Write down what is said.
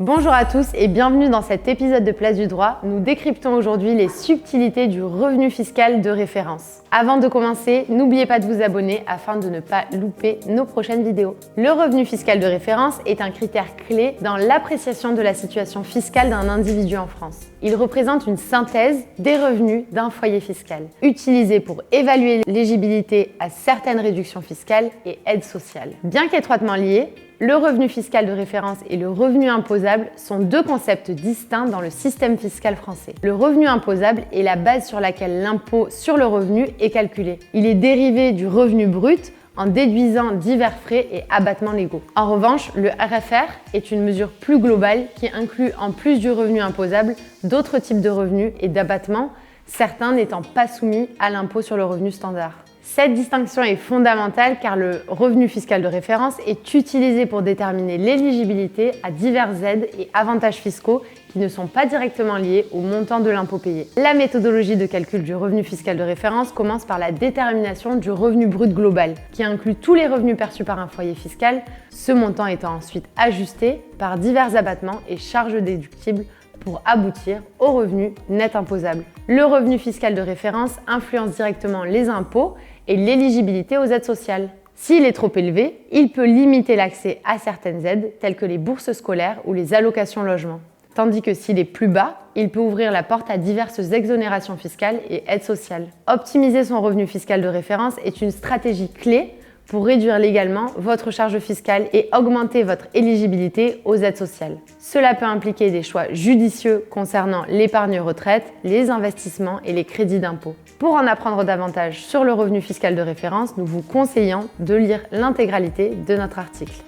Bonjour à tous et bienvenue dans cet épisode de Place du droit. Nous décryptons aujourd'hui les subtilités du revenu fiscal de référence. Avant de commencer, n'oubliez pas de vous abonner afin de ne pas louper nos prochaines vidéos. Le revenu fiscal de référence est un critère clé dans l'appréciation de la situation fiscale d'un individu en France. Il représente une synthèse des revenus d'un foyer fiscal, utilisé pour évaluer l'éligibilité à certaines réductions fiscales et aides sociales. Bien qu'étroitement liés, le revenu fiscal de référence et le revenu imposable sont deux concepts distincts dans le système fiscal français. Le revenu imposable est la base sur laquelle l'impôt sur le revenu est calculé. Il est dérivé du revenu brut en déduisant divers frais et abattements légaux. En revanche, le RFR est une mesure plus globale qui inclut en plus du revenu imposable d'autres types de revenus et d'abattements, certains n'étant pas soumis à l'impôt sur le revenu standard. Cette distinction est fondamentale car le revenu fiscal de référence est utilisé pour déterminer l'éligibilité à diverses aides et avantages fiscaux qui ne sont pas directement liés au montant de l'impôt payé. La méthodologie de calcul du revenu fiscal de référence commence par la détermination du revenu brut global, qui inclut tous les revenus perçus par un foyer fiscal, ce montant étant ensuite ajusté par divers abattements et charges déductibles pour aboutir au revenu net imposable. Le revenu fiscal de référence influence directement les impôts et l'éligibilité aux aides sociales. S'il est trop élevé, il peut limiter l'accès à certaines aides telles que les bourses scolaires ou les allocations logement. Tandis que s'il est plus bas, il peut ouvrir la porte à diverses exonérations fiscales et aides sociales. Optimiser son revenu fiscal de référence est une stratégie clé pour réduire légalement votre charge fiscale et augmenter votre éligibilité aux aides sociales. Cela peut impliquer des choix judicieux concernant l'épargne retraite, les investissements et les crédits d'impôt. Pour en apprendre davantage sur le revenu fiscal de référence, nous vous conseillons de lire l'intégralité de notre article.